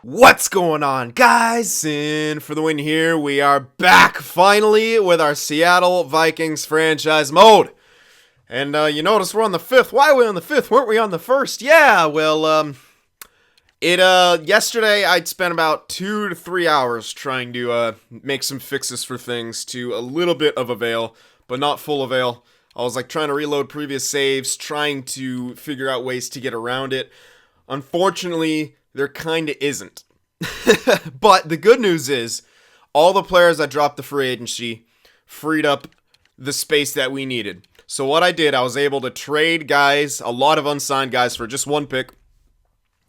What's going on, guys? And for the win here, we are back finally with our Seattle Vikings franchise mode. And you notice we're on the 5th. Why are we on the 5th? Weren't we on the 1st? Yeah, well, yesterday I'd spent about 2 to 3 hours trying to make some fixes for things to a little bit of avail, but not full avail. I was like trying to reload previous saves, trying to figure out ways to get around it. Unfortunately, there kinda isn't. But the good news is, all the players that dropped the free agency freed up the space that we needed. So what I did, I was able to trade guys, a lot of unsigned guys for just one pick.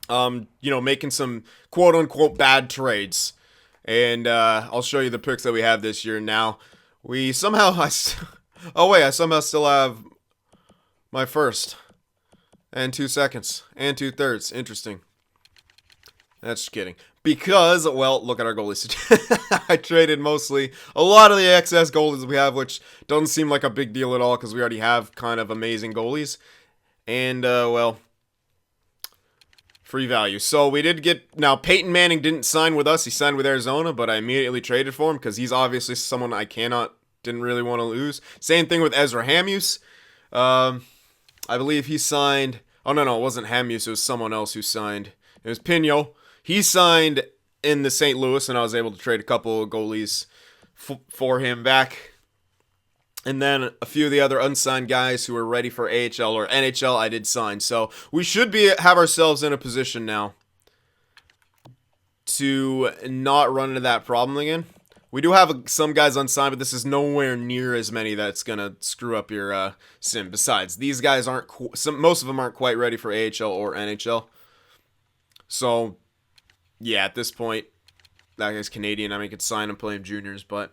Making some quote-unquote bad trades. And I'll show you the picks that we have this year now. I somehow still have my first. And 2 seconds. And 2/3. Interesting. That's just kidding. Because, well, look at our goalies. I traded mostly a lot of the excess goalies we have, which doesn't seem like a big deal at all because we already have kind of amazing goalies. And, free value. So we did get... Now, Peyton Manning didn't sign with us. He signed with Arizona, but I immediately traded for him because he's obviously someone didn't really want to lose. Same thing with Ezra Hamuse. I believe he signed... Oh, no, it wasn't Hamuse. It was someone else who signed. It was Pino. He signed in the St. Louis, and I was able to trade a couple of goalies for him back. And then a few of the other unsigned guys who were ready for AHL or NHL, I did sign. So we should have ourselves in a position now to not run into that problem again. We do have some guys unsigned, but this is nowhere near as many that's going to screw up your sim. Besides, these guys most of them aren't quite ready for AHL or NHL. So, yeah, at this point, that guy's Canadian. I mean, I could sign him, play him juniors, but...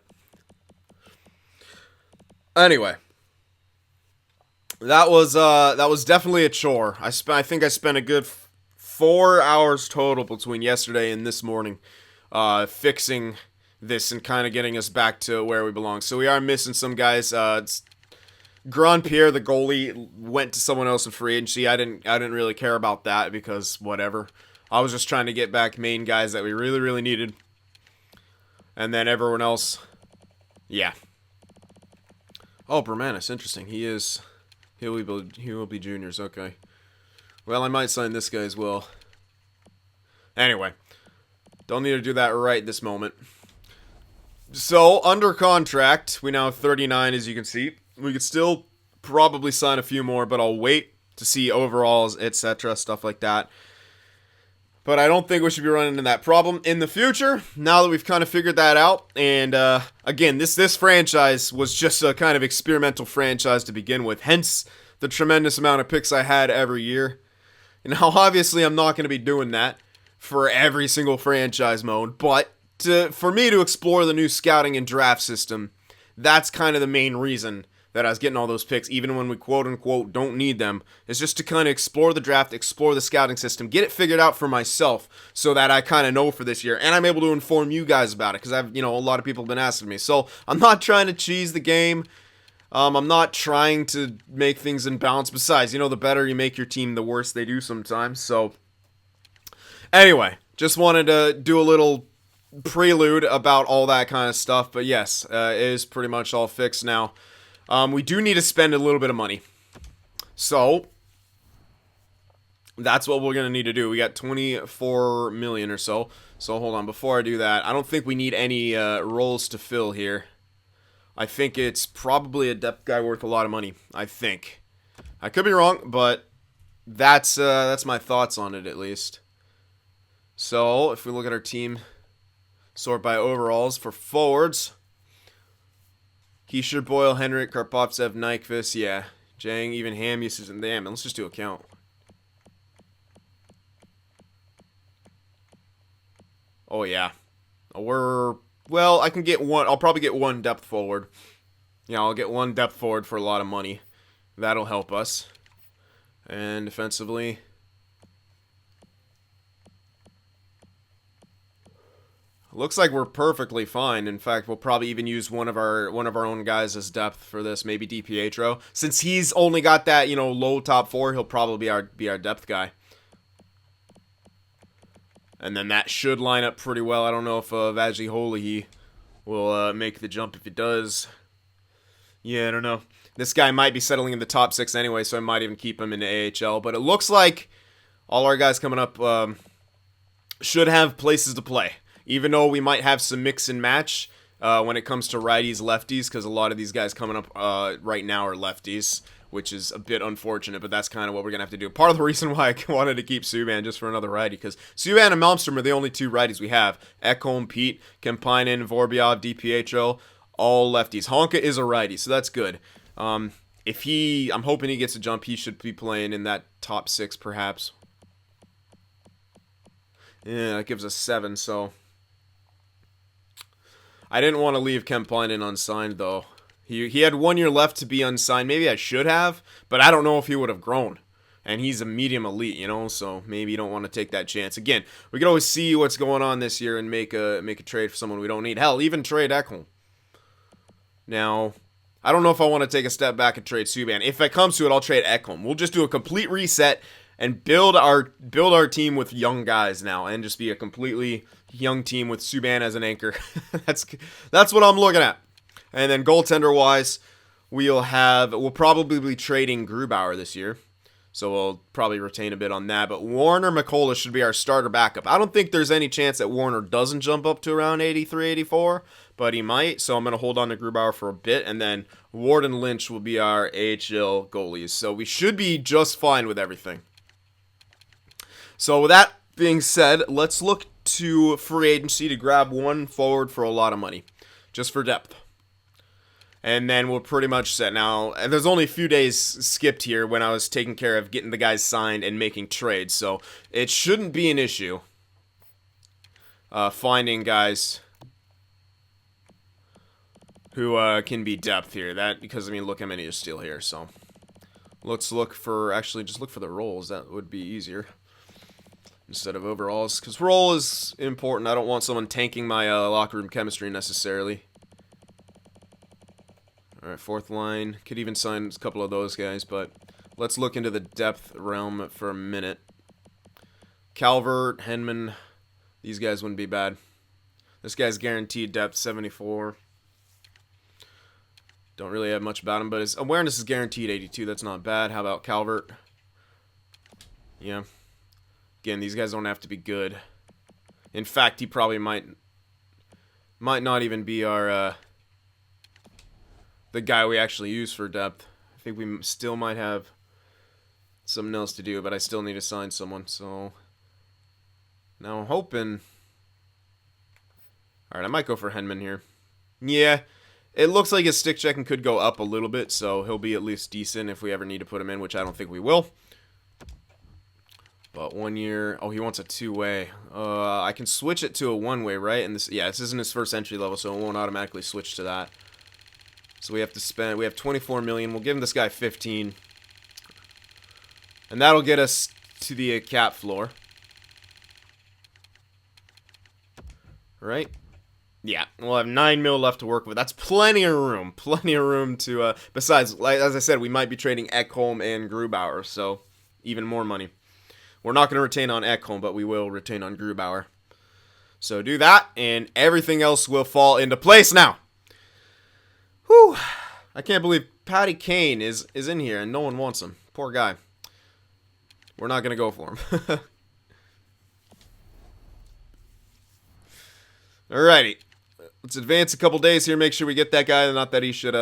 Anyway. That was definitely a chore. I think I spent a good 4 hours total between yesterday and this morning fixing this and kind of getting us back to where we belong. So we are missing some guys. Grand Pierre, the goalie, went to someone else in free agency. I didn't really care about that because whatever. I was just trying to get back main guys that we really, really needed. And then everyone else, yeah. Oh, Bermanis, interesting. He will be juniors. Okay. Well, I might sign this guy as well. Anyway, don't need to do that right this moment. So, under contract, we now have 39, as you can see. We could still probably sign a few more, but I'll wait to see overalls, etc., stuff like that. But I don't think we should be running into that problem in the future, now that we've kind of figured that out. And, again, this franchise was just a kind of experimental franchise to begin with, hence the tremendous amount of picks I had every year. Now, obviously, I'm not going to be doing that for every single franchise mode, but... for me to explore the new scouting and draft system, that's kind of the main reason that I was getting all those picks, even when we quote-unquote don't need them, is just to kind of explore the draft, explore the scouting system, get it figured out for myself so that I kind of know for this year, and I'm able to inform you guys about it, because a lot of people have been asking me. So I'm not trying to cheese the game. I'm not trying to make things in balance. Besides, the better you make your team, the worse they do sometimes. So anyway, just wanted to do a little prelude about all that kind of stuff, but yes, it is pretty much all fixed now. We do need to spend a little bit of money, so that's what we're gonna need to do. We got 24 million or so. So hold on, before I do that, I don't think we need any roles to fill here. I think it's probably a depth guy worth a lot of money. I think I could be wrong, but that's my thoughts on it at least. So if we look at our team. Sort by overalls for forwards. Keisher, Boyle, Henrik, Karpovtsev, Nyquist, yeah. Jang, even Ham uses in them. Let's just do a count. Oh yeah. I can get one. I'll probably get one depth forward. Yeah, I'll get one depth forward for a lot of money. That'll help us. And defensively, looks like we're perfectly fine. In fact, we'll probably even use one of our own guys as depth for this. Maybe DiPietro, since he's only got that low top four. He'll probably be our depth guy. And then that should line up pretty well. I don't know if Vajiholi will make the jump. If it does, yeah, I don't know. This guy might be settling in the top 6 anyway, so I might even keep him in the AHL. But it looks like all our guys coming up should have places to play. Even though we might have some mix and match when it comes to righties, lefties, because a lot of these guys coming up right now are lefties, which is a bit unfortunate, but that's kind of what we're going to have to do. Part of the reason why I wanted to keep Subban just for another righty, because Subban and Malmstrom are the only 2 righties we have. Ekholm, Pete, Kemppainen, Vorobyev, DiPietro, all lefties. Honka is a righty, so that's good. I'm hoping he gets a jump. He should be playing in that top 6, perhaps. Yeah, that gives us 7, so I didn't want to leave Kemppainen unsigned, though. He had 1 year left to be unsigned. Maybe I should have, but I don't know if he would have grown. And he's a medium elite, you know, so maybe you don't want to take that chance. Again, we can always see what's going on this year and make a trade for someone we don't need. Hell, even trade Ekholm. Now, I don't know if I want to take a step back and trade Subban. If it comes to it, I'll trade Ekholm. We'll just do a complete reset and build our team with young guys now, and just be a completely young team with Subban as an anchor. That's what I'm looking at. And then goaltender wise, we'll probably be trading Grubauer this year, so we'll probably retain a bit on that. But Warner McCullough should be our starter backup. I don't think there's any chance that Warner doesn't jump up to around 83, 84, but he might. So I'm going to hold on to Grubauer for a bit, and then Ward and Lynch will be our AHL goalies. So we should be just fine with everything. So with that being said, let's look to free agency to grab one forward for a lot of money, just for depth. And then we're pretty much set. Now, there's only a few days skipped here when I was taking care of getting the guys signed and making trades, so it shouldn't be an issue finding guys who can be depth here. Because, I mean, look how many are still here, so let's look for, actually, just look for the roles. That would be easier instead of overalls, because role is important. I don't want someone tanking my locker room chemistry necessarily. Alright, 4th line. Could even sign a couple of those guys, but let's look into the depth realm for a minute. Calvert, Henman, these guys wouldn't be bad. This guy's guaranteed depth, 74. Don't really have much about him, but his awareness is guaranteed 82. That's not bad. How about Calvert? Yeah. Again, these guys don't have to be good. In fact, he probably might not even be our the guy we actually use for depth. I think we still might have something else to do, but I still need to sign someone, so now I'm hoping. Alright, I might go for Henman here. Yeah, it looks like his stick checking could go up a little bit, so he'll be at least decent if we ever need to put him in, which I don't think we will. But 1 year, oh, he wants a 2-way. I can switch it to a 1-way, right? And this isn't his first entry level, so it won't automatically switch to that. So we have to 24 million. We'll give him this guy 15. And that'll get us to the cap floor. Right? Yeah, we'll have 9 mil left to work with. That's plenty of room. Plenty of room to, besides, like, as I said, we might be trading Ekholm and Grubauer, so even more money. We're not going to retain on Ekholm, but we will retain on Grubauer. So do that, and everything else will fall into place now. Whew. I can't believe Patty Kane is in here and no one wants him. Poor guy. We're not going to go for him. Alrighty. Let's advance a couple days here. Make sure we get that guy. Not that he should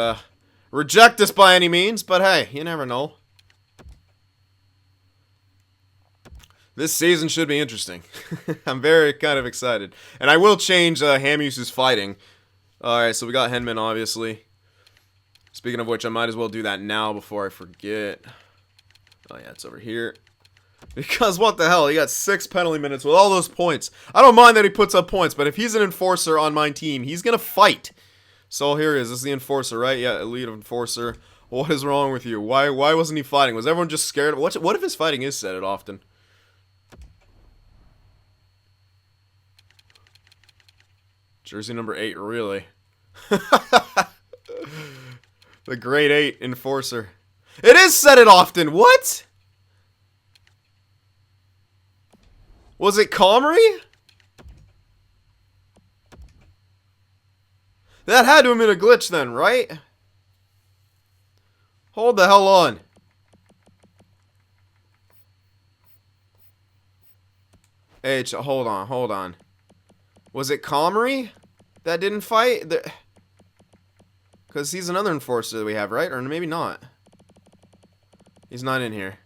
reject us by any means, but hey, you never know. This season should be interesting. I'm very kind of excited. And I will change Hamuse's fighting. Alright, so we got Henman, obviously. Speaking of which, I might as well do that now before I forget. Oh yeah, it's over here. Because what the hell, he got 6 penalty minutes with all those points. I don't mind that he puts up points, but if he's an enforcer on my team, he's going to fight. So here he is. This is the enforcer, right? Yeah, elite enforcer. What is wrong with you? Why wasn't he fighting? Was everyone just scared? What if his fighting is said it often? Jersey number 8, really? The grade 8 enforcer. It is said it often. What? Was it Comrie? That had to have been a glitch then, right? Hold the hell on. H, hold on. Was it Comrie that didn't fight? Because he's another enforcer that we have, right? Or maybe not. He's not in here.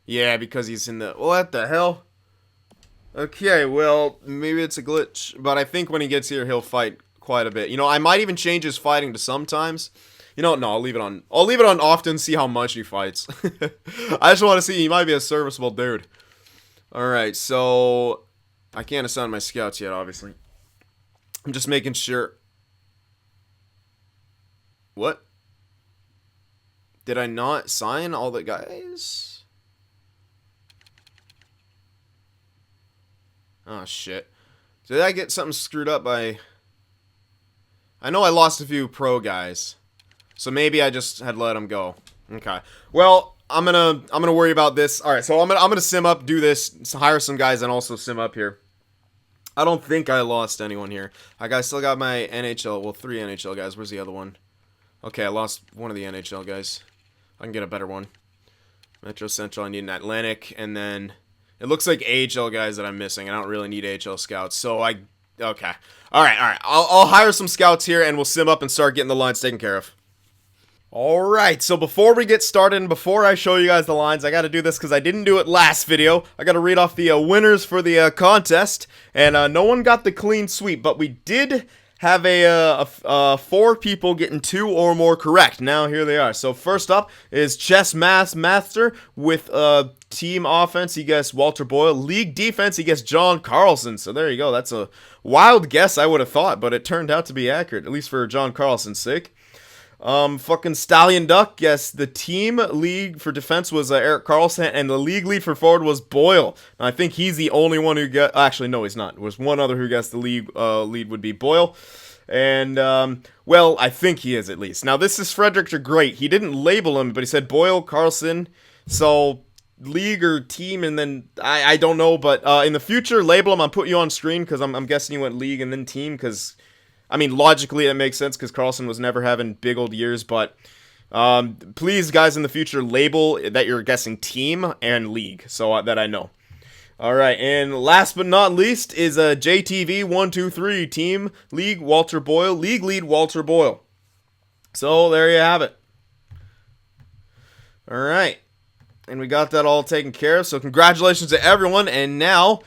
Yeah, because he's in the... What the hell? Okay, well, maybe it's a glitch. But I think when he gets here, he'll fight quite a bit. You know, I might even change his fighting to sometimes. You know what? No, I'll leave it on. I'll leave it on often, see how much he fights. I just want to see. He might be a serviceable dude. Alright, so... I can't assign my scouts yet, obviously. I'm just making sure... What? Did I not sign all the guys? Oh, shit. Did I get something screwed up by... I know I lost a few pro guys. So maybe I just had let them go. Okay. Well, I'm gonna worry about this. Alright, so I'm gonna sim up, do this, hire some guys, and also sim up here. I don't think I lost anyone here. I still got my NHL, well, 3 NHL guys. Where's the other one? Okay, I lost one of the NHL guys. I can get a better one. Metro Central, I need an Atlantic, and then it looks like AHL guys that I'm missing. I don't really need AHL scouts, so okay. Alright. I'll hire some scouts here, and we'll sim up and start getting the lines taken care of. Alright, so before we get started and before I show you guys the lines, I gotta do this because I didn't do it last video. I gotta read off the winners for the contest, and no one got the clean sweep, but we did have 4 people getting 2 or more correct. Now here they are. So first up is Chess Master with team offense. He guessed Walter Boyle. League defense, he guessed John Carlson. So there you go. That's a wild guess, I would have thought, but it turned out to be accurate, at least for John Carlson's sake. Fucking Stallion Duck, yes, the team league for defense was Eric Carlson, and the league lead for forward was Boyle. Now, I think he's the only one who got, actually, no, he's not. There was one other who guessed the league lead would be Boyle. And, well, I think he is at least. Now, this is Frederick the Great. He didn't label him, but he said Boyle, Carlson, so league or team, and then, I don't know, but in the future, label him. I'll put you on screen, because I'm guessing you went league and then team, because... I mean, logically, it makes sense because Carlson was never having big old years, but please, guys, in the future, label that you're guessing team and league so that I know. All right, and last but not least is JTV123, team, league, Walter Boyle, league lead, Walter Boyle. So there you have it. All right, and we got that all taken care of, so congratulations to everyone, and now...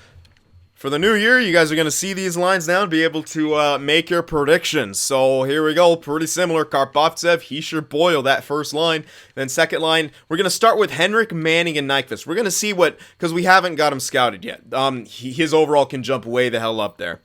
For the new year, you guys are going to see these lines now and be able to make your predictions. So here we go. Pretty similar. Karpovtsev, Hischier, Boyle, that first line. Then second line, we're going to start with Henrik, Manning, and Nyquist. We're going to see what, because we haven't got him scouted yet. His overall can jump way the hell up there.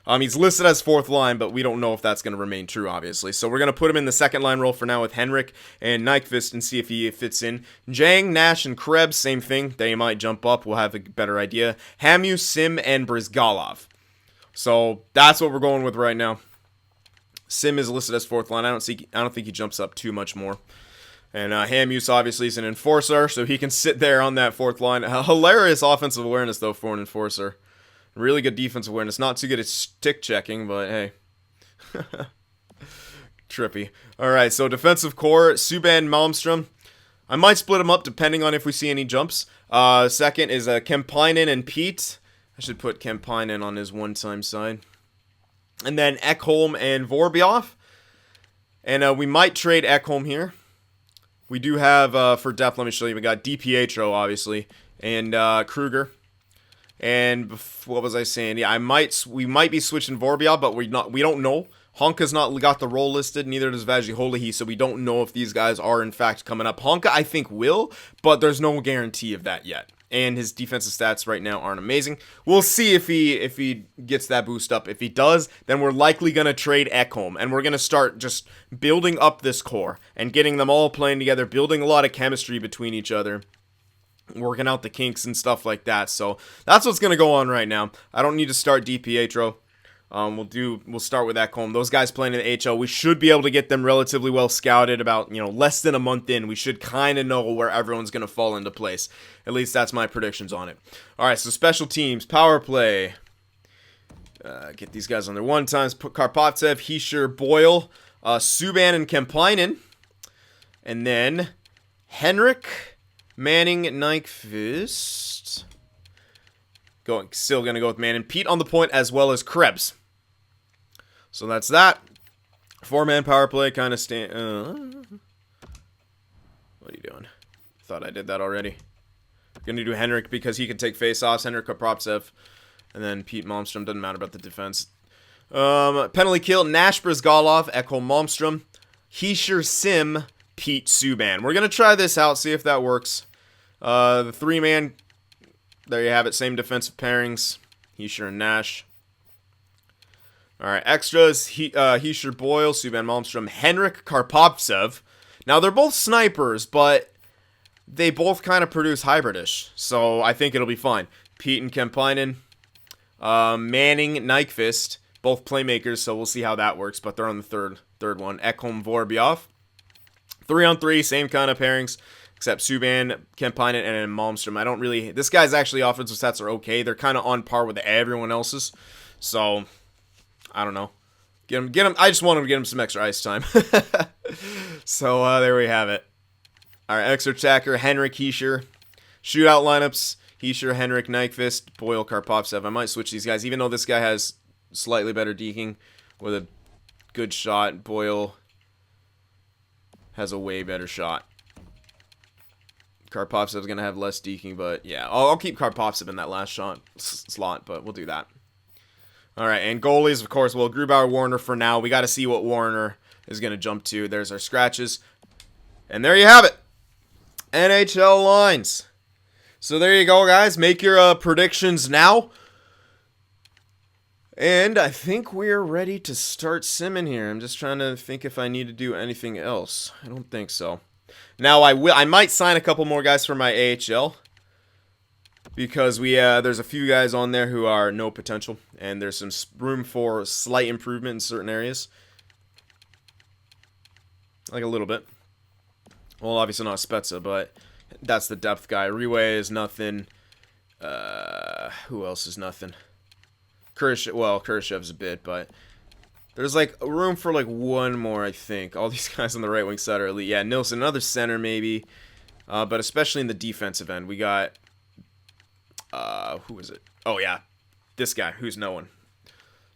He's listed as fourth line, but we don't know if that's going to remain true, obviously. So we're going to put him in the second line role for now with Henrik and Nyquist and see if he fits in. Jang, Nash, and Krebs, same thing. They might jump up. We'll have a better idea. Hamu, Sim, and Brizgalov. So that's what we're going with right now. Sim is listed as fourth line. I don't think he jumps up too much more. And Hamus obviously is an enforcer, so he can sit there on that fourth line. Hilarious offensive awareness, though, for an enforcer. Really good defensive awareness. Not too good at stick checking, but hey. Trippy. Alright, so defensive core, Subban, Malmstrom. I might split them up depending on if we see any jumps. Second is Kemppainen and Pete. I should put Kemppainen on his one-time side. And then Ekholm and Vorbyov. And we might trade Ekholm here. We do have, for depth, let me show you, we got DiPietro, obviously, and Kruger. And what was I saying? Yeah, we might be switching Vorbyov, but we don't know. Honka's not got the role listed, neither does Vajiholihi, so we don't know if these guys are in fact coming up. Honka, I think, will, but there's no guarantee of that yet. And his defensive stats right now aren't amazing. We'll see if he gets that boost up. If he does, then we're likely going to trade Ekholm, and we're going to start just building up this core and getting them all playing together, building a lot of chemistry between each other. Working out the kinks and stuff like that. So that's what's going to go on right now. I don't need to start DiPietro. We'll start with Ekholm. Those guys playing in the HL, we should be able to get them relatively well scouted about, less than a month in. We should kind of know where everyone's going to fall into place. At least that's my predictions on it. All right, so special teams, power play. Get these guys on their one times. Put Karpovtsev, Hischier, Boyle, Subban, and Kemppainen. And then Henrik, Manning, Nyquist. Still going to go with Manning. Pete on the point as well as Krebs. So that's that. 4-man power play kind of stand. What are you doing? Thought I did that already. Going to do Henrik because he can take face-offs. Henrik Karpovtsev. And then Pete Malmstrom. Doesn't matter about the defense. Penalty kill. Nash, Brizgalov, Ekholm, Malmstrom. Hischier, Sim, Pete, Subban. We're going to try this out. See if that works. The 3-man. There you have it. Same defensive pairings. Hischier and Nash. Alright. Extras. Hischier, Boyle, Subban, Malmstrom. Henrik Karpovtsev. Now, they're both snipers, but they both kind of produce hybridish. So, I think it'll be fine. Pete and Kemppainen. Manning, Nyquist. Both playmakers, so we'll see how that works. But they're on the third one. Ekholm, Vorobyev. 3-on-3, same kind of pairings. Except Subban, Kemppainen, and then Malmstrom. I don't really... This guy's actually offensive stats are okay. They're kind of on par with everyone else's. So, I don't know. Get him. I just want him to get him some extra ice time. So, there we have it. Alright, extra checker, Henrik, Hischier. Shootout lineups, Hischier, Henrik, Nyquist, Boyle, Karpovtsev. I might switch these guys, even though this guy has slightly better deking with a good shot. Boyle has a way better shot. Karpovtsev's going to have less deking, but yeah. I'll keep Karpovtsev in that last shot slot, but we'll do that. Alright, and goalies, of course, well, Grubauer, Warner for now. We got to see what Warner is going to jump to. There's our scratches. And there you have it. NHL lines. So there you go, guys. Make your predictions now. And I think we're ready to start simming here. I'm just trying to think if I need to do anything else. I don't think so. Now, I might sign a couple more guys for my AHL. Because there's a few guys on there who are no potential. And there's some room for slight improvement in certain areas. Like a little bit. Well, obviously not Spezza, but that's the depth guy. Riwe is nothing. Who else is nothing? Kurashev's a bit, but there's like room for like one more, I think. All these guys on the right wing side are elite. Yeah, Nilsson, another center maybe. But especially in the defensive end, we got who is it? Oh yeah, this guy who's no one.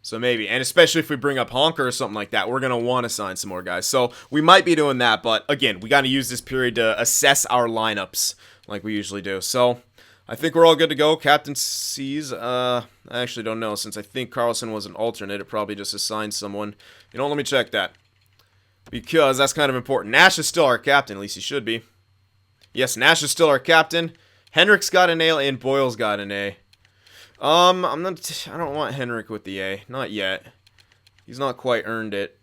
So maybe, and especially if we bring up Honker or something like that, we're going to want to sign some more guys. So we might be doing that, but again, we got to use this period to assess our lineups like we usually do. So I think we're all good to go. Captaincies, I actually don't know. Since I think Carlson was an alternate, it probably just assigned someone. You know, let me check that. Because that's kind of important. Nash is still our captain, at least he should be. Yes, Nash is still our captain. Henrik's got an A and Boyle's got an A. I don't want Henrik with the A. Not yet. He's not quite earned it.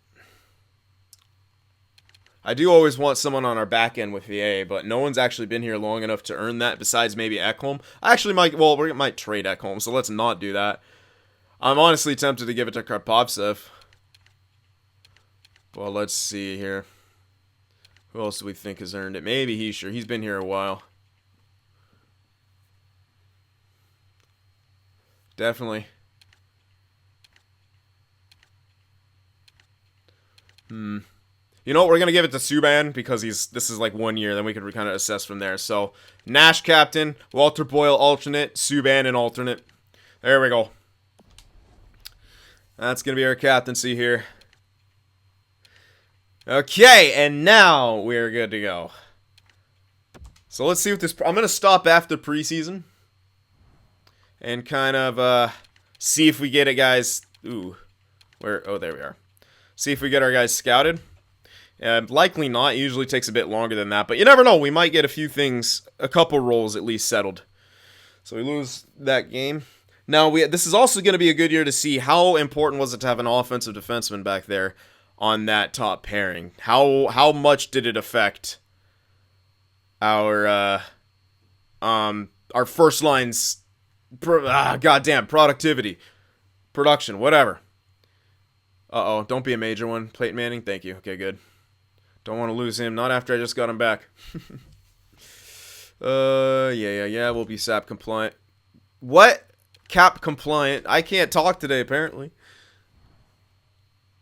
I do always want someone on our back end with the A, but no one's actually been here long enough to earn that besides maybe Ekholm. I actually we might trade Ekholm, so let's not do that. I'm honestly tempted to give it to Karpovtsev. Well, let's see here. Who else do we think has earned it? Maybe Hischier. He's been here a while. Definitely. You know what? We're going to give it to Subban because this is like 1 year. Then we can kind of assess from there. So, Nash captain, Walter Boyle alternate, Subban an alternate. There we go. That's going to be our captaincy here. Okay, and now we're good to go. So let's see what this... I'm going to stop after preseason. And kind of see if we get it, guys. Ooh. Oh, there we are. See if we get our guys scouted. Likely not. It usually takes a bit longer than that. But you never know. We might get a few things, a couple roles at least settled. So we lose that game. Now, this is also going to be a good year to see how important was it to have an offensive defenseman back there on that top pairing. How much did it affect our first line's goddamn productivity, production, whatever. Uh-oh, don't be a major one. Peyton Manning, thank you. Okay, good. Don't want to lose him. Not after I just got him back. Yeah. We'll be SAP compliant. What? cap compliant. I can't talk today, apparently.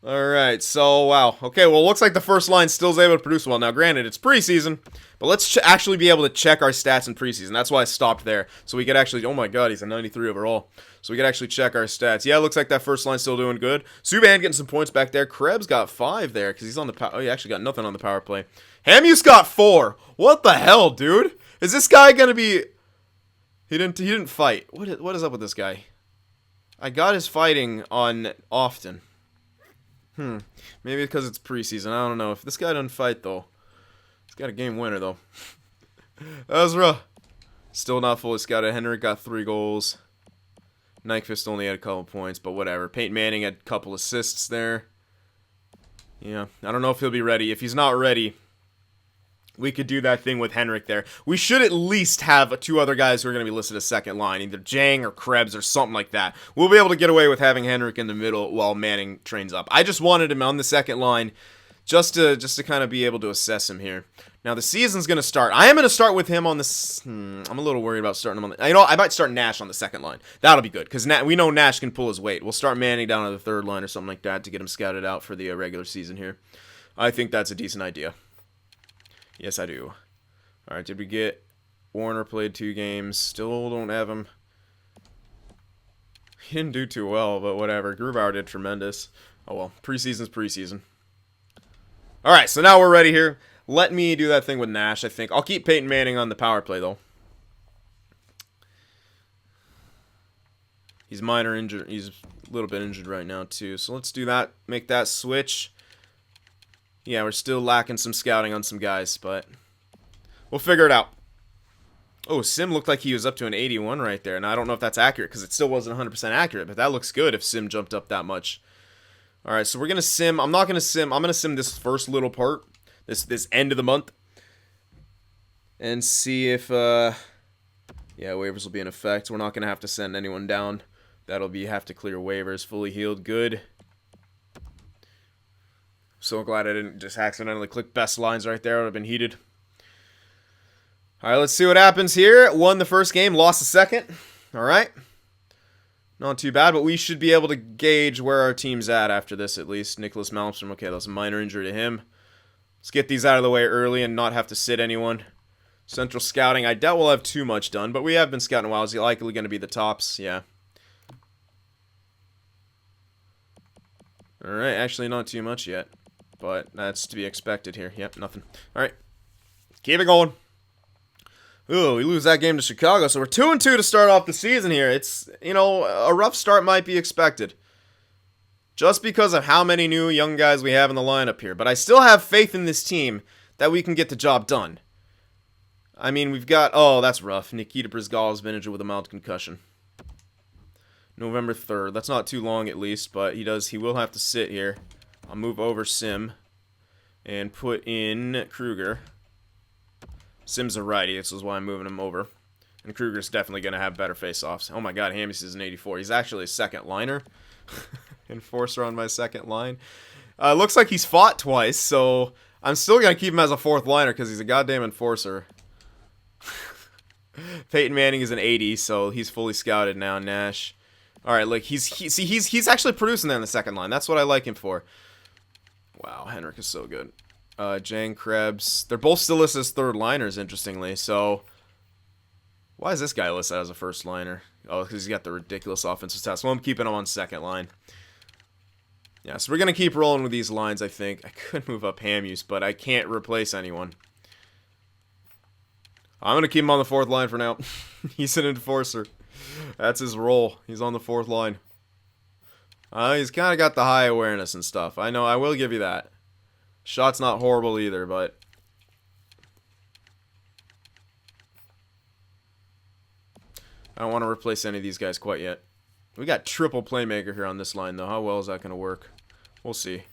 Alright, so, wow. Okay, well, it looks like the first line still is able to produce well. Now, granted, it's preseason, but let's actually be able to check our stats in preseason. That's why I stopped there. So we could actually, oh my god, he's a 93 overall. So we could actually check our stats. Yeah, it looks like that first line's still doing good. Subban getting some points back there. Krebs got 5 there, because he's on the power. Oh, he actually got nothing on the power play. Hamhuis got 4. What the hell, dude? Is this guy going to be... He didn't fight. What is up with this guy? I got his fighting on often. Maybe because it's preseason. I don't know. If this guy doesn't fight, though. He's got a game winner, though. Ezra. Still not fully scouted. Henrik got 3 goals. Nyquist only had a couple points, but whatever. Peyton Manning had a couple assists there. Yeah. I don't know if he'll be ready. If he's not ready, we could do that thing with Henrik there. We should at least have 2 other guys who are going to be listed as second line. Either Jang or Krebs or something like that. We'll be able to get away with having Henrik in the middle while Manning trains up. I just wanted him on the second line just to kind of be able to assess him here. Now, the season's going to start. I am going to start with him on this. I'm a little worried about starting him on the... You know, I might start Nash on the second line. That'll be good, because we know Nash can pull his weight. We'll start Manning down on the third line or something like that to get him scouted out for the regular season here. I think that's a decent idea. Yes, I do. Alright, did we get... Warner played 2 games. Still don't have him. He didn't do too well, but whatever. Grubauer did tremendous. Oh well, preseason's preseason. Alright, so now we're ready here. Let me do that thing with Nash, I think. I'll keep Peyton Manning on the power play, though. He's minor injured. He's a little bit injured right now, too. So let's do that. Make that switch. Yeah, we're still lacking some scouting on some guys, but we'll figure it out. Oh, Sim looked like he was up to an 81 right there. And I don't know if that's accurate, because it still wasn't 100% accurate. But that looks good if Sim jumped up that much. Alright, so we're going to sim. I'm not going to sim. I'm going to sim this first little part. This end of the month. And see if, yeah, waivers will be in effect. We're not going to have to send anyone down. That'll be, have to clear waivers. Fully healed, good. So glad I didn't just accidentally click best lines right there. I would have been heated. Alright, let's see what happens here. Won the first game, lost the second. Alright. Not too bad, but we should be able to gauge where our team's at after this, at least. Nicholas Malmstrom, okay, that was a minor injury to him. Let's get these out of the way early and not have to sit anyone. Central scouting, I doubt we'll have too much done, but we have been scouting a while. Is he likely going to be the tops? Yeah. Alright, actually not too much yet. But that's to be expected here. Yep, nothing. Alright. Keep it going. Ooh, we lose that game to Chicago, so we're 2-2 to start off the season here. It's, you know, a rough start might be expected. Just because of how many new young guys we have in the lineup here. But I still have faith in this team that we can get the job done. I mean, we've got... Oh, that's rough. Nikita Brizgal has been injured with a mild concussion. November 3rd. That's not too long, at least, but he will have to sit here. I'll move over Sim and put in Kruger. Sim's a righty, this is why I'm moving him over. And Kruger's definitely going to have better face-offs. Oh my god, Hamhuis is an 84. He's actually a second liner. Enforcer on my second line. Looks like he's fought twice, so I'm still going to keep him as a fourth liner because he's a goddamn enforcer. Peyton Manning is an 80, so he's fully scouted now. Nash. Alright, look, he's actually producing there in the second line. That's what I like him for. Wow, Henrik is so good. Jang, Krebs. They're both still listed as third liners, interestingly, so... Why is this guy listed as a first liner? Oh, because he's got the ridiculous offensive stats. Well, I'm keeping him on second line. Yeah, so we're going to keep rolling with these lines, I think. I could move up Hamhuis, but I can't replace anyone. I'm going to keep him on the fourth line for now. He's an enforcer. That's his role. He's on the fourth line. He's kind of got the high awareness and stuff. I know, I will give you that. Shot's not horrible either, but... I don't want to replace any of these guys quite yet. We got triple playmaker here on this line, though. How well is that going to work? We'll see.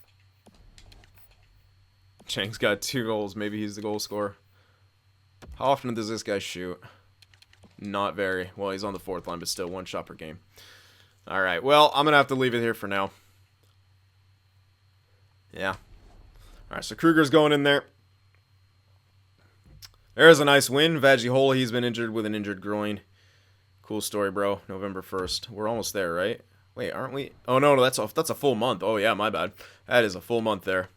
Chang's got 2 goals. Maybe he's the goal scorer. How often does this guy shoot? Not very. Well, he's on the fourth line, but still 1 shot per game. Alright, well, I'm going to have to leave it here for now. Yeah. Alright, so Kruger's going in there. There's a nice win. Vagihola, he's been injured with an injured groin. Cool story, bro. November 1st. We're almost there, right? Wait, aren't we? Oh, no, that's a full month. Oh, yeah, my bad. That is a full month there.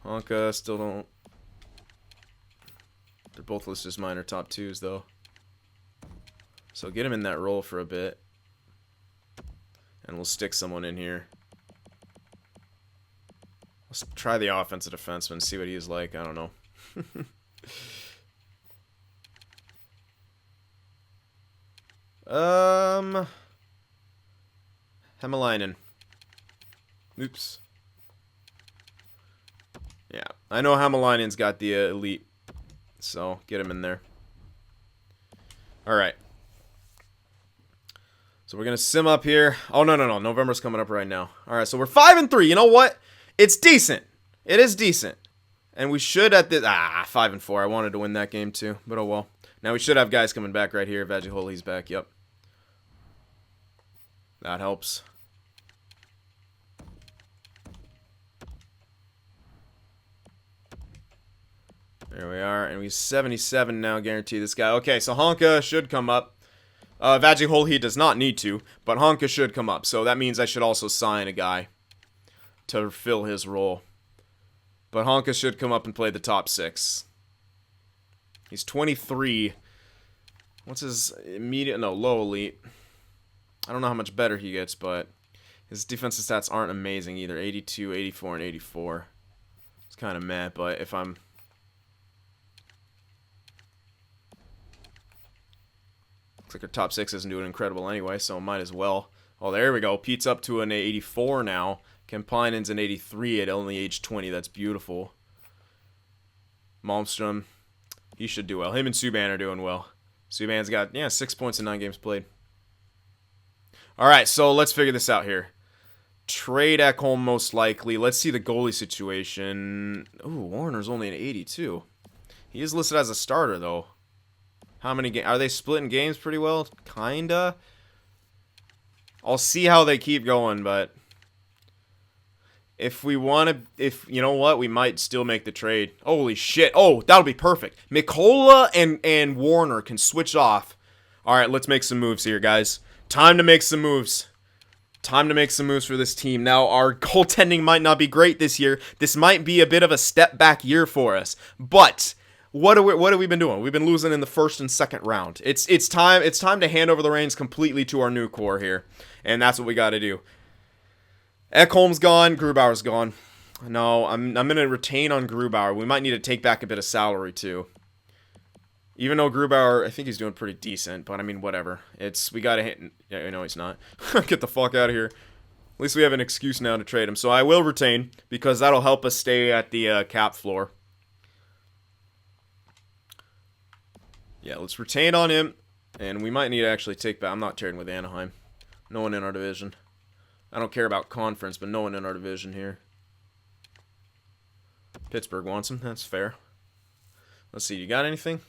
Honka still don't... They're both listed as minor top 2s, though. So get him in that role for a bit. And we'll stick someone in here. Let's try the offensive defenseman, see what he's like. I don't know. Hämäläinen. Oops. Yeah, I know Hämäläinen's got the elite, so get him in there. All right. So we're gonna sim up here. Oh no. November's coming up right now. All right, so we're 5-3. You know what? It's decent. It is decent, and we should at this 5-4. I wanted to win that game too, but oh well. Now we should have guys coming back right here. Vajiholi's back. Yep. That helps. There we are, and we 77 now. Guarantee this guy. Okay, so Honka should come up. Vajiholi does not need to, but Honka should come up. So that means I should also sign a guy to fill his role. But Honka should come up and play the top 6. He's 23. What's his immediate? No, low elite. I don't know how much better he gets, but his defensive stats aren't amazing either. 82, 84, and 84. It's kind of meh, but if I'm... Looks like our top 6 isn't doing incredible anyway, so might as well. Oh, there we go. Pete's up to an 84 now. Kemplainen's an 83 at only age 20. That's beautiful. Malmstrom, he should do well. Him and Subban are doing well. Subban's got, 6 points in 9 games played. All right, so let's figure this out here. Trade Ekholm most likely. Let's see the goalie situation. Ooh, Warner's only an 82. He is listed as a starter, though. How many games? Are they splitting games pretty well? Kinda. I'll see how they keep going, but if we want to, you know what, we might still make the trade. Holy shit. Oh, that'll be perfect. Mikola and Warner can switch off. All right, let's make some moves here, guys. Time to make some moves. Time to make some moves for this team. Now, our goaltending might not be great this year. This might be a bit of a step back year for us, but what have we been doing? We've been losing in the first and second round. It's time to hand over the reins completely to our new core here, and that's what we got to do. Ekholm's gone, Grubauer's gone. No, I'm gonna retain on Grubauer. We might need to take back a bit of salary too. Even though Grubauer, I think he's doing pretty decent, but I mean whatever. We gotta hit. Yeah, no, he's not. Get the fuck out of here. At least we have an excuse now to trade him. So I will retain because that'll help us stay at the cap floor. Yeah, let's retain on him, and we might need to actually take back. I'm not trading with Anaheim. No one in our division. I don't care about conference, but no one in our division here. Pittsburgh wants him. That's fair. Let's see. You got anything?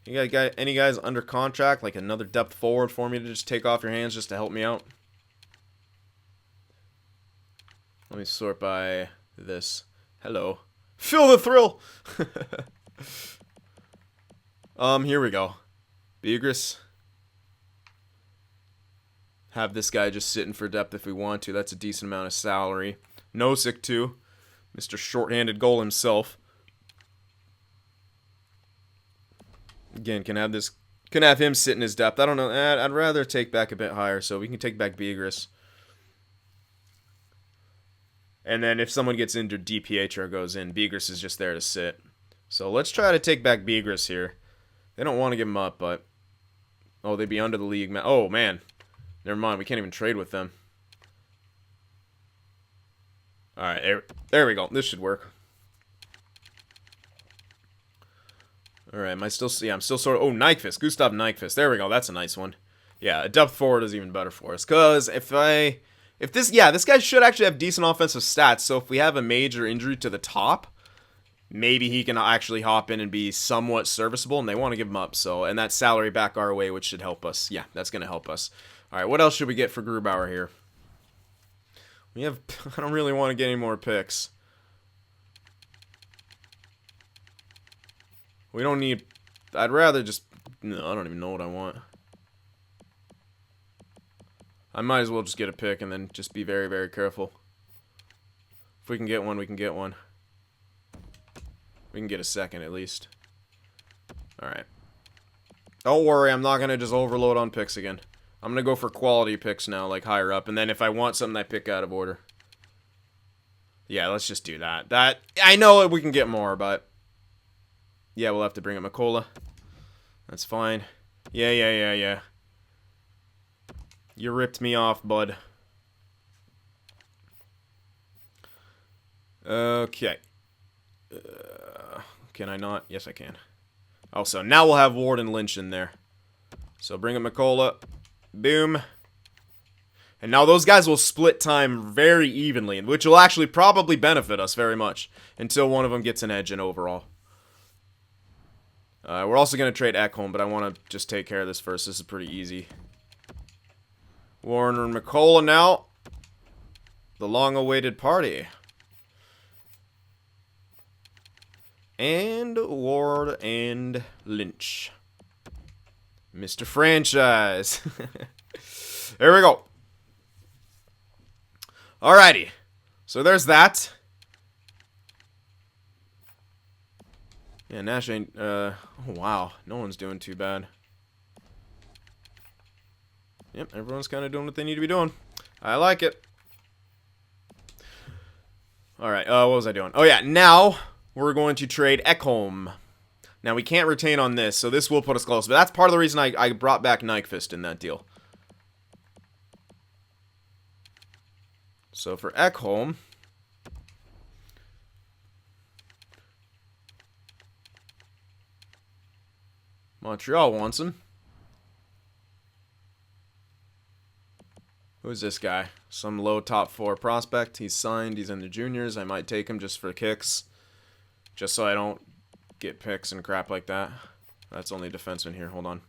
You got any guys under contract, like another depth forward for me to just take off your hands just to help me out? Let me sort by this. Hello. Feel the thrill! Here we go. Begris. Have this guy just sitting for depth if we want to. That's a decent amount of salary. Nosek too. Mr. Short-handed goal himself. Again, can have him sit in his depth. I don't know. I'd rather take back a bit higher, so we can take back Begris. And then if someone gets injured, DiPietro goes in. Begris is just there to sit. So let's try to take back Begris here. They don't want to give him up, but... Oh, they'd be under the league. Oh, man. Never mind. We can't even trade with them. Alright, there we go. This should work. Alright, am I still... Yeah, I'm still sort of... Oh, Nyquist. Gustav Nyquist. There we go. That's a nice one. Yeah, a depth forward is even better for us. Because if this... Yeah, this guy should actually have decent offensive stats. So if we have a major injury to the top... Maybe he can actually hop in and be somewhat serviceable, and they want to give him up. So, and that salary back our way, which should help us. Yeah, that's going to help us. All right, what else should we get for Grubauer here? We have... I don't really want to get any more picks. We don't need... I'd rather just No, I don't even know what I want. I might as well just get a pick and then just be very, very careful. If we can get one, we can get one. We can get a second at least. Alright. Don't worry, I'm not going to just overload on picks again. I'm going to go for quality picks now, like higher up. And then if I want something, I pick out of order. Yeah, let's just do that. I know we can get more, but... Yeah, we'll have to bring up McCullough. That's fine. Yeah. You ripped me off, bud. Okay. Can I not? Yes, I can. Oh, so now we'll have Ward and Lynch in there. So bring up McCullough. Boom. And now those guys will split time very evenly, which will actually probably benefit us very much until one of them gets an edge in overall. We're also going to trade Ekholm, but I want to just take care of this first. This is pretty easy. Warner and McCullough now. The long-awaited party. And Ward and Lynch. Mr. Franchise. There we go. Alrighty. So there's that. Yeah, Nash ain't, oh wow. No one's doing too bad. Yep, everyone's kind of doing what they need to be doing. I like it. Alright, what was I doing? Oh yeah, now we're going to trade Ekholm. Now we can't retain on this, so this will put us close. But that's part of the reason I brought back Nyquist in that deal. So for Ekholm... Montreal wants him. Who's this guy? Some low top 4 prospect. He's signed. He's in the juniors. I might take him just for kicks. Just so I don't get picks and crap like that. That's only defenseman here. Hold on.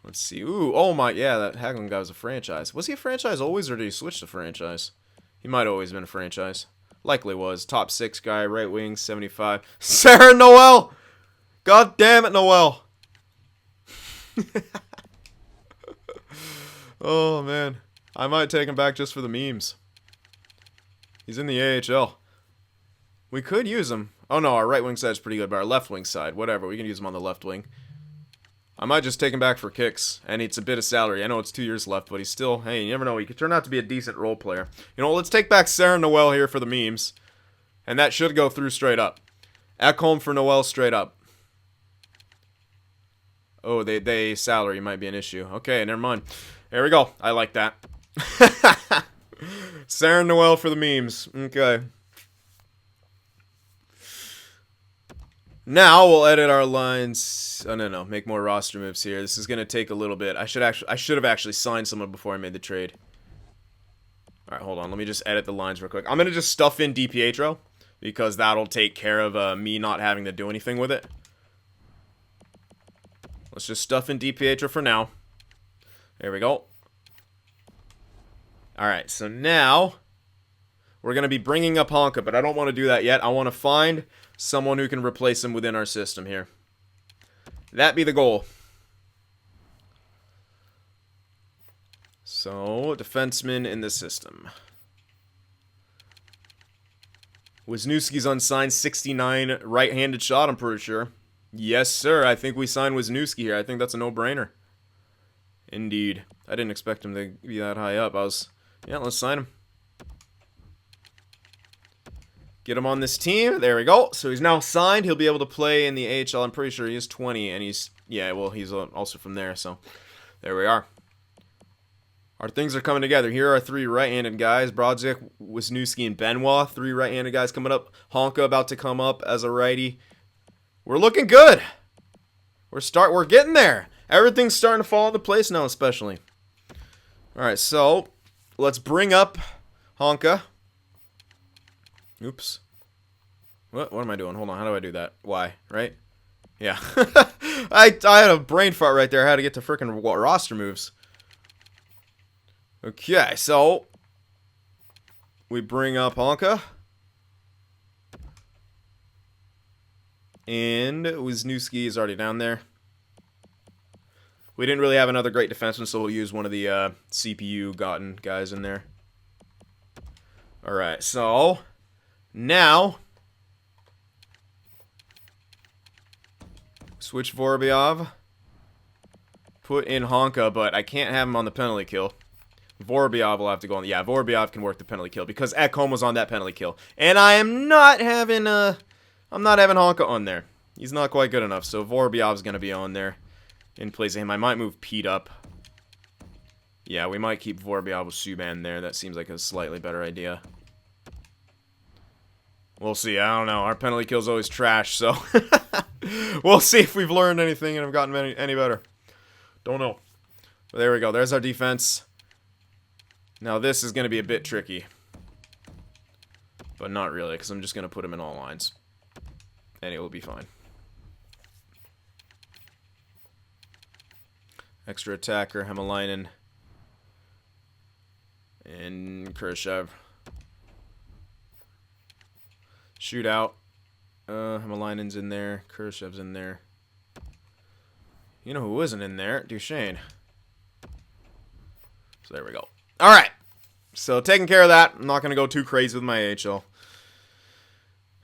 Let's see. Ooh, oh my, yeah, that Hagelin guy was a franchise. Was he a franchise always, or did he switch to franchise? He might have always been a franchise. Likely was. Top 6 guy, right wing, 75. Sarah Noel! God damn it, Noel! Oh, man. I might take him back just for the memes. He's in the AHL. We could use him. Oh, no, our right wing side's pretty good, but our left wing side, whatever. We can use him on the left wing. I might just take him back for kicks, and it's a bit of salary. I know it's 2 years left, but he's still, hey, you never know. He could turn out to be a decent role player. You know, let's take back Sarah Noel here for the memes, and that should go through straight up. Ekholm for Noel straight up. Oh, they salary might be an issue. Okay, never mind. There we go. I like that. Sarah Noel for the memes. Okay. Now we'll edit our lines. Oh no, make more roster moves here. This is gonna take a little bit. I should have actually signed someone before I made the trade. All right, hold on. Let me just edit the lines real quick. I'm gonna just stuff in DiPietro because that'll take care of me not having to do anything with it. Let's just stuff in DiPietro for now. There we go. Alright, so now we're going to be bringing up Honka, but I don't want to do that yet. I want to find someone who can replace him within our system here. That be the goal. So, defenseman in the system. Wisniewski's unsigned, 69 right-handed shot, I'm pretty sure. Yes, sir. I think we signed Wisniewski here. I think that's a no-brainer. Indeed. I didn't expect him to be that high up. Yeah, let's sign him. Get him on this team. There we go. So he's now signed. He'll be able to play in the AHL. I'm pretty sure he is 20, and he's also from there, so there we are. Our things are coming together. Here are 3 right-handed guys. Brodzik, Wisniewski, and Benoit. 3 right-handed guys coming up. Honka about to come up as a righty. We're looking good. We're getting there. Everything's starting to fall into place now, especially. All right, so let's bring up Honka. Oops. What am I doing? Hold on. How do I do that? Y, right? Yeah. I had a brain fart right there. I had to get to freaking roster moves. Okay, so we bring up Honka. And Wisniewski is already down there. We didn't really have another great defenseman, so we'll use one of the CPU gotten guys in there. Alright, so now switch Vorobyev. Put in Honka, but I can't have him on the penalty kill. Vorobyev will have to go on. Yeah, Vorobyev can work the penalty kill because Ekholm was on that penalty kill. And I am not having I'm not having Honka on there. He's not quite good enough, so Vorobyev's going to be on there in place of him. I might move Pete up. Yeah, we might keep Vorobyev with Subban there. That seems like a slightly better idea. We'll see. I don't know. Our penalty kill's always trash, so we'll see if we've learned anything and have gotten any better. Don't know. But there we go. There's our defense. Now this is going to be a bit tricky. But not really, because I'm just going to put him in all lines. And it will be fine. Extra attacker, Hämäläinen. And Khrushchev. Shootout. Hämäläinen's in there. Khrushchev's in there. You know who isn't in there? Duchesne. So there we go. Alright. So taking care of that. I'm not going to go too crazy with my AHL.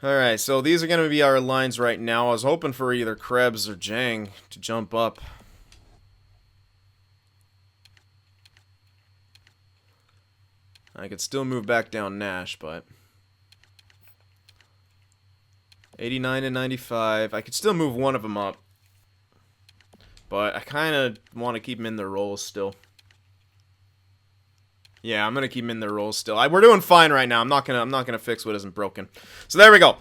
Alright, so these are going to be our lines right now. I was hoping for either Krebs or Jang to jump up. I could still move back down Nash, but 89 and 95. I could still move one of them up. But I kind of want to keep them in their roles still. Yeah, I'm gonna keep them in their roles still. We're doing fine right now. I'm not gonna fix what isn't broken. So there we go.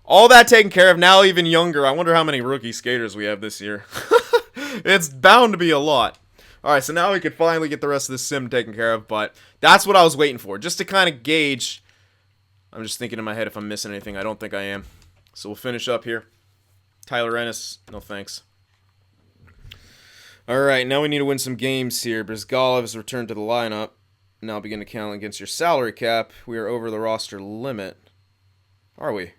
All that taken care of. Now even younger. I wonder how many rookie skaters we have this year. It's bound to be a lot. All right, so now we could finally get the rest of this sim taken care of. But that's what I was waiting for, just to kind of gauge. I'm just thinking in my head if I'm missing anything. I don't think I am. So we'll finish up here. Tyler Ennis, no thanks. Alright, now we need to win some games here. Brizgalov has returned to the lineup. Now begin to count against your salary cap. We are over the roster limit. Are we?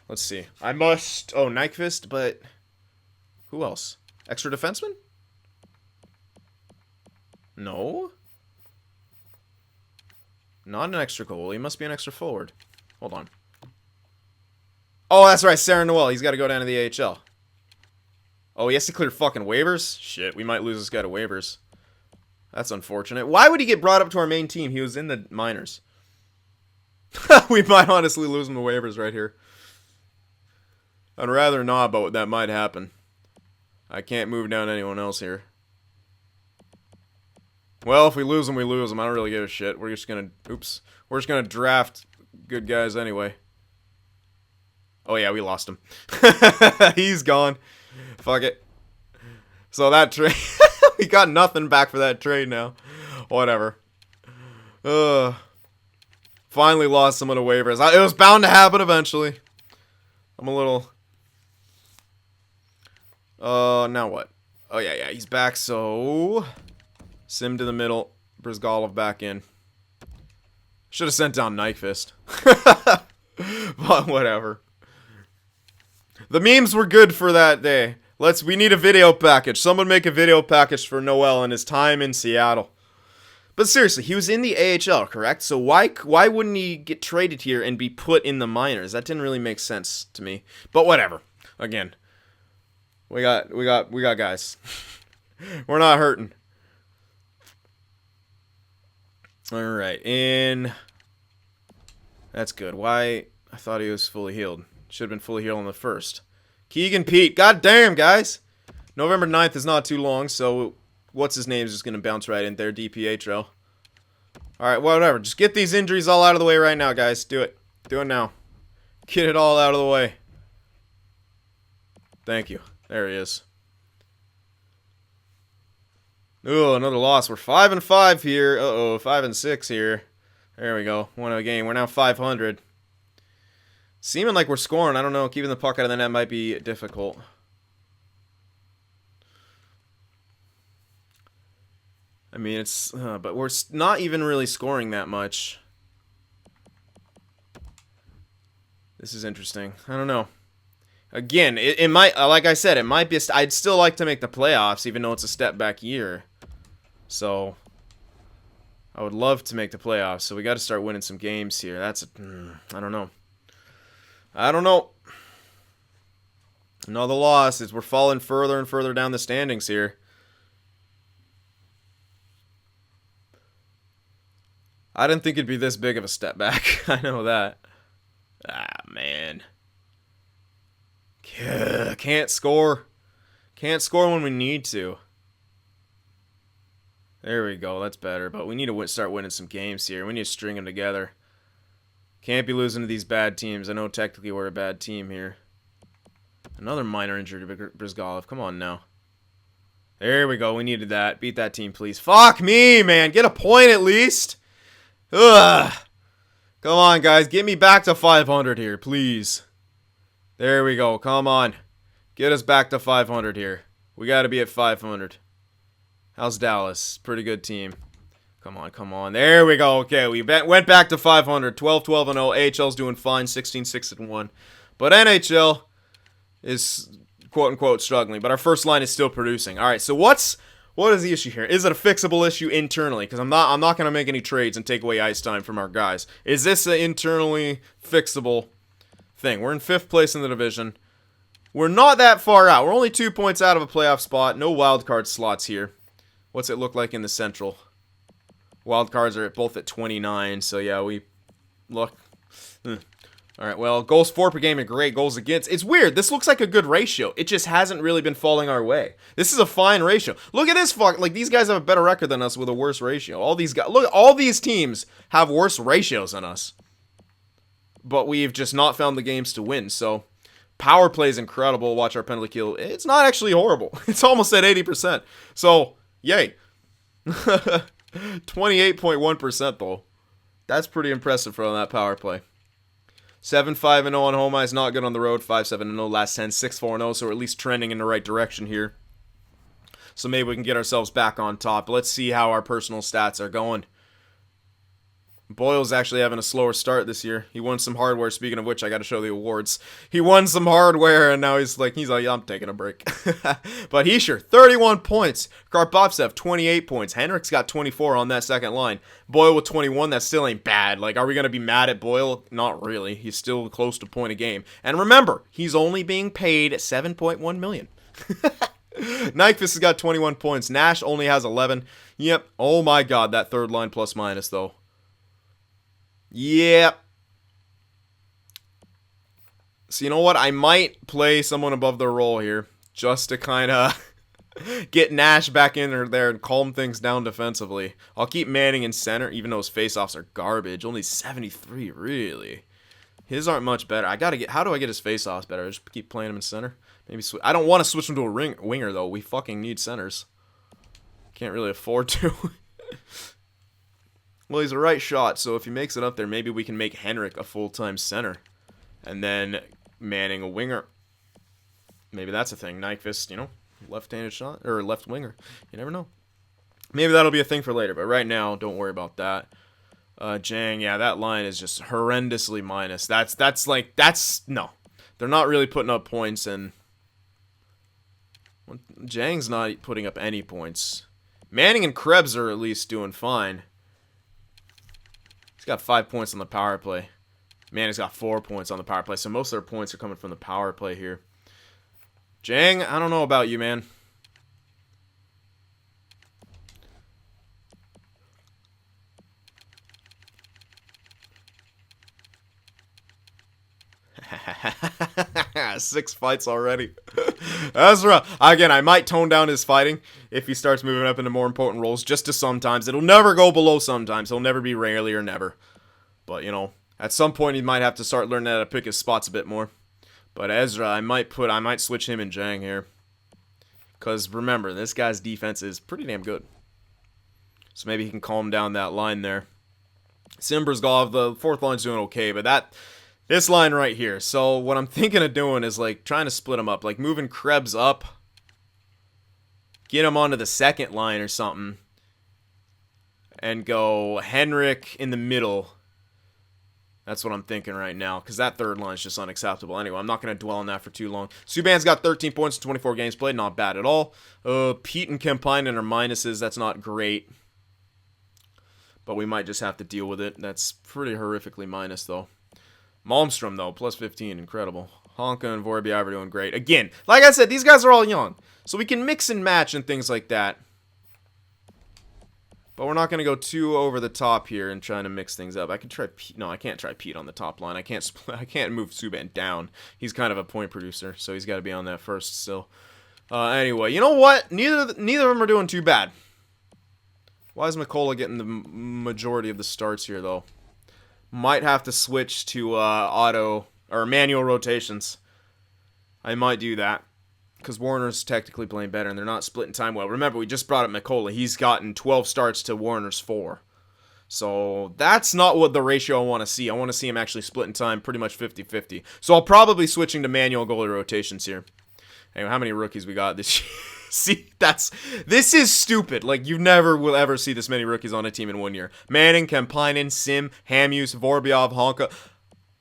Let's see. I must... Oh, Nyquist, but... Who else? Extra defenseman? No? Not an extra goalie. He must be an extra forward. Hold on. Oh, that's right. Sarah Noel. He's got to go down to the AHL. Oh, he has to clear fucking waivers? Shit, we might lose this guy to waivers. That's unfortunate. Why would he get brought up to our main team? He was in the minors. We might honestly lose him to waivers right here. I'd rather not, but that might happen. I can't move down anyone else here. Well, if we lose him, we lose him. I don't really give a shit. We're just gonna... Oops. We're just gonna draft good guys anyway. Oh, yeah, we lost him. He's gone. Fuck it. So that trade... we got nothing back for that trade now. Whatever. Finally lost some of the waivers. It was bound to happen eventually. I'm a little... now what? Oh, yeah, he's back, so... Sim to the middle. Brizgalov back in. Should have sent down Nyquist. But whatever. The memes were good for that day. We need a video package. Someone make a video package for Noel and his time in Seattle. But seriously, he was in the AHL, correct? So why wouldn't he get traded here and be put in the minors? That didn't really make sense to me. But whatever. Again, we got guys. We're not hurting. All right, and that's good. Why? I thought he was fully healed. Should have been fully healed on the first. Keegan Pete. God damn, guys. November 9th is not too long, so what's his name is just going to bounce right in there. DiPietro. All right, whatever. Just get these injuries all out of the way right now, guys. Do it. Do it now. Get it all out of the way. Thank you. There he is. Ooh, another loss. We're 5-5 here. Uh-oh, 5-6 here. There we go. Won a game. We're now 500. Seeming like we're scoring. I don't know. Keeping the puck out of the net might be difficult. I mean, it's... but we're not even really scoring that much. This is interesting. I don't know. Again, it might, like I said, it might be. I'd still like to make the playoffs, even though it's a step back year. So I would love to make the playoffs. So we got to start winning some games here. I don't know. I don't know. Another loss is we're falling further and further down the standings here. I didn't think it'd be this big of a step back. I know that. Ah, man. Can't score. Can't score when we need to. There we go. That's better. But we need to start winning some games here. We need to string them together. Can't be losing to these bad teams. I know technically we're a bad team here. Another minor injury to Brizgalov. Come on now. There we go. We needed that. Beat that team, please. Fuck me, man. Get a point at least. Ugh. Come on, guys. Get me back to 500 here, please. There we go. Come on. Get us back to 500 here. We got to be at 500. How's Dallas? Pretty good team. Come on, come on. There we go. Okay, we went back to 500. 12-12-0. AHL's doing fine. 16-6-1. But NHL is quote-unquote struggling. But our first line is still producing. All right, so what is the issue here? Is it a fixable issue internally? Because I'm not going to make any trades and take away ice time from our guys. Is this an internally fixable thing? We're in 5th place in the division. We're not that far out. We're only 2 points out of a playoff spot. No wild card slots here. What's it look like in the Central? Wild cards are both at 29. So yeah, we look. All right, well, goals for per game are great. Goals against. It's weird. This looks like a good ratio. It just hasn't really been falling our way. This is a fine ratio. Look at this fuck. Like, these guys have a better record than us with a worse ratio. All these guys. Look, all these teams have worse ratios than us. But we've just not found the games to win. So, power play is incredible. Watch our penalty kill. It's not actually horrible. It's almost at 80%. So, yay. 28.1% though. That's pretty impressive for that power play. 7-5-0 on home ice, not good on the road. 5-7-0 last 10, 6-4-0, so we're at least trending in the right direction here. So maybe we can get ourselves back on top. Let's see how our personal stats are going. Boyle's actually having a slower start this year. He won some hardware. Speaking of which, I got to show the awards. He won some hardware, and now he's like, yeah, I'm taking a break. But Heischer, 31 points. Karpovtsev, 28 points. Henrik's got 24 on that second line. Boyle with 21. That still ain't bad. Like, are we going to be mad at Boyle? Not really. He's still close to point a game. And remember, he's only being paid $7.1 million. Nyquist has got 21 points. Nash only has 11. Yep. Oh my God, that third line plus minus though. Yep. So you know what? I might play someone above their role here just to kind of get Nash back in there and calm things down defensively. I'll keep Manning in center, even though his faceoffs are garbage. Only 73, really. His aren't much better. How do I get his faceoffs better? I just keep playing him in center. Maybe I don't want to switch him to a winger though. We fucking need centers. Can't really afford to. Well, he's a right shot, so if he makes it up there, maybe we can make Henrik a full-time center. And then Manning a winger. Maybe that's a thing. Nyquist, left-handed shot, or left winger. You never know. Maybe that'll be a thing for later, but right now, don't worry about that. Jang, yeah, that line is just horrendously minus. No. They're not really putting up points, and Jang's not putting up any points. Manning and Krebs are at least doing fine. He's got 5 points on the power play. Manning's got 4 points on the power play, so most of their points are coming from the power play here. Jang, I don't know about you, man. Six fights already. That's rough. Again, I might tone down his fighting if he starts moving up into more important roles, just to sometimes. It'll never go below sometimes. He'll never be rarely or never. But, at some point he might have to start learning how to pick his spots a bit more. But Ezra, I might switch him and Jang here. Because remember, this guy's defense is pretty damn good. So maybe he can calm down that line there. Brizgalov, the fourth line's doing okay, but this line right here. So what I'm thinking of doing is like trying to split them up, like moving Krebs up, get him onto the second line or something, and go Henrik in the middle, That's what I'm thinking right now, because that third line is just unacceptable. Anyway, I'm not going to dwell on that for too long. Subban's got 13 points in 24 games played. Not bad at all. Pete and Kemppainen are minuses. That's not great. But we might just have to deal with it. That's pretty horrifically minus, though. Malmstrom, though, plus 15. Incredible. Honka and Vorobyev are doing great. Again, like I said, these guys are all young. So we can mix and match and things like that. But we're not going to go too over the top here and trying to mix things up. I can try Pete. No, I can't try Pete on the top line. I can't move Subban down. He's kind of a point producer, so he's got to be on that first still. Anyway, you know what? Neither of them are doing too bad. Why is McCullough getting the majority of the starts here, though? Might have to switch to auto or manual rotations. I might do that. Because Warner's technically playing better, and they're not splitting time well. Remember, we just brought up McCullough. He's gotten 12 starts to Warner's 4. So that's not what the ratio I want to see. I want to see him actually splitting time pretty much 50-50. So I'll probably switching to manual goalie rotations here. Anyway, how many rookies we got this year? See, this is stupid. Like, you never will ever see this many rookies on a team in 1 year. Manning, Kemppainen, Sim, Hamuse, Vorobyev, Honka.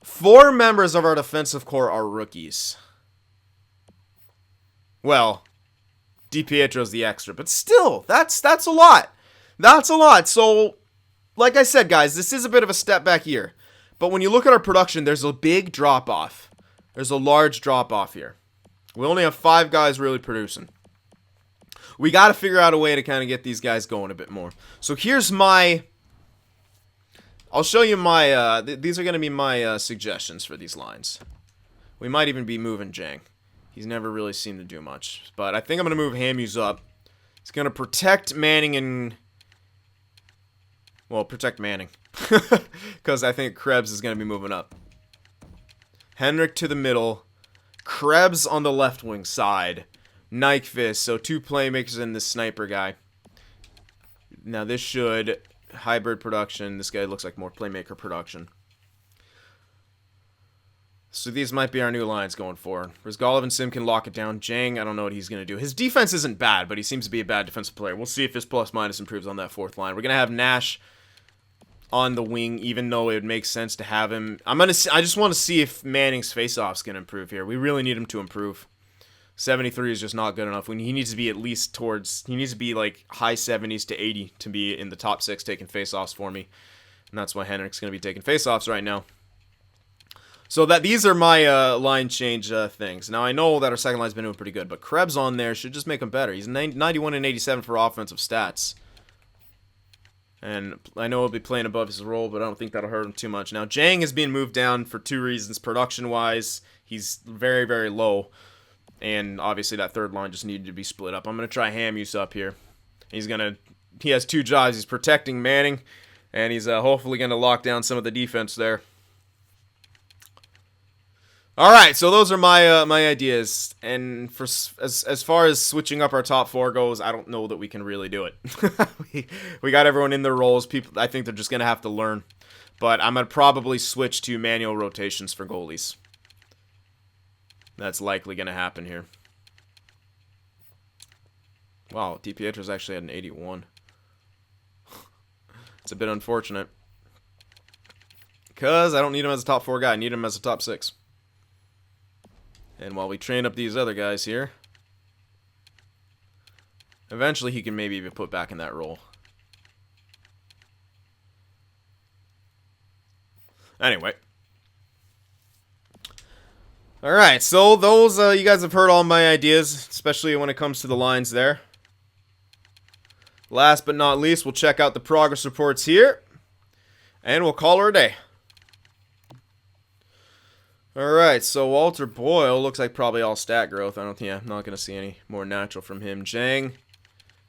4 members of our defensive core are rookies. Well, DiPietro's the extra, but still, that's a lot. That's a lot. So, like I said, guys, this is a bit of a step back year. But when you look at our production, there's a big drop-off. There's a large drop-off here. We only have 5 guys really producing. We got to figure out a way to kind of get these guys going a bit more. So here's my... I'll show you my... these are going to be my suggestions for these lines. We might even be moving Jang. He's never really seemed to do much. But I think I'm going to move Hamuse up. He's going to protect Manning and... Well, protect Manning. Because I think Krebs is going to be moving up. Henrik to the middle. Krebs on the left wing side. Nyquist. So 2 playmakers and this sniper guy. Now this should... Hybrid production. This guy looks like more playmaker production. So these might be our new lines going forward. Rizgalov and Sim can lock it down. Jang, I don't know what he's going to do. His defense isn't bad, but he seems to be a bad defensive player. We'll see if his plus-minus improves on that 4th line. We're going to have Nash on the wing, even though it would make sense to have him. I just want to see if Manning's face-offs can improve here. We really need him to improve. 73 is just not good enough. He needs to be at least towards... He needs to be like high 70s to 80 to be in the top 6 taking face-offs for me. And that's why Henrik's going to be taking face-offs right now. So these are my line change things. Now, I know that our second line's been doing pretty good, but Krebs on there should just make him better. He's 91 and 87 for offensive stats. And I know he'll be playing above his role, but I don't think that'll hurt him too much. Now, Jang is being moved down for 2 reasons. Production-wise, he's very, very low. And obviously that third line just needed to be split up. I'm going to try Hamuse up here. He has 2 jobs. He's protecting Manning, and he's hopefully going to lock down some of the defense there. All right, so those are my ideas, and for as far as switching up our top 4 goes, I don't know that we can really do it. we got everyone in their roles. People, I think they're just gonna have to learn, but I'm gonna probably switch to manual rotations for goalies. That's likely gonna happen here. Wow, DiPietro's actually had an 81. It's a bit unfortunate because I don't need him as a top 4 guy. I need him as a top 6. And while we train up these other guys here, eventually he can maybe be put back in that role. Anyway. Alright, so those, you guys have heard all my ideas, especially when it comes to the lines there. Last but not least, we'll check out the progress reports here, and we'll call her a day. Alright, so Walter Boyle looks like probably all stat growth. I'm not going to see any more natural from him. Jang,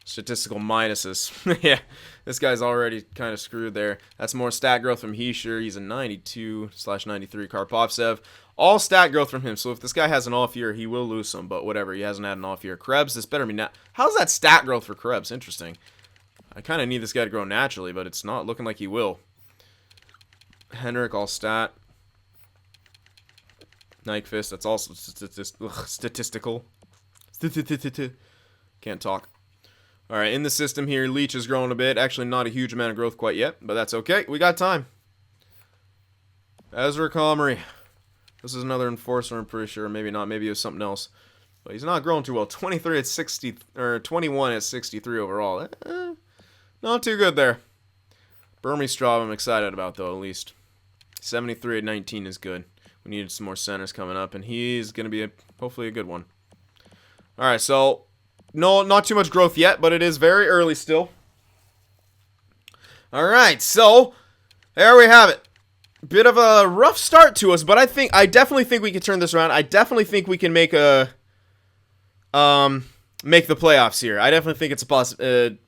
statistical minuses. Yeah, this guy's already kind of screwed there. That's more stat growth from Heischer. He's a 92/93. Karpovtsev, all stat growth from him. So if this guy has an off year, he will lose some, but whatever. He hasn't had an off year. Krebs, this better be not. How's that stat growth for Krebs? Interesting. I kind of need this guy to grow naturally, but it's not looking like he will. Henrik, all stat. Nyquist, that's also statistical. Can't talk. Alright, in the system here, Leach is growing a bit. Actually, not a huge amount of growth quite yet, but that's okay. We got time. Ezra Comrie. This is another enforcer, I'm pretty sure. Maybe not. Maybe it was something else. But he's not growing too well. 23 at 60, or 21 at 63 overall. Not too good there. Burmese-Straub I'm excited about, though, at least. 73 at 19 is good. We needed some more centers coming up, and he's going to be hopefully a good one. All right, so no, not too much growth yet, but it is very early still. All right, so there we have it. Bit of a rough start to us, but I definitely think we can turn this around. I definitely think we can make the playoffs here. I definitely think it's a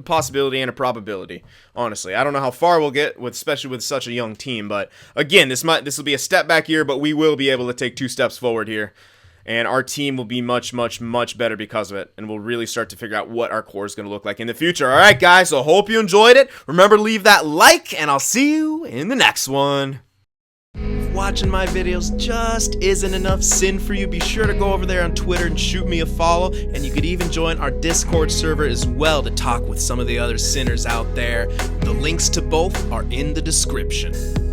possibility and a probability. Honestly, I don't know how far we'll get especially with such a young team, but again, this will be a step back year, but we will be able to take 2 steps forward here. And our team will be much, much, much better because of it. And we'll really start to figure out what our core is going to look like in the future. All right, guys, so hope you enjoyed it. Remember to leave that like, and I'll see you in the next one. If watching my videos just isn't enough sin for you, be sure to go over there on Twitter and shoot me a follow. And you could even join our Discord server as well to talk with some of the other sinners out there. The links to both are in the description.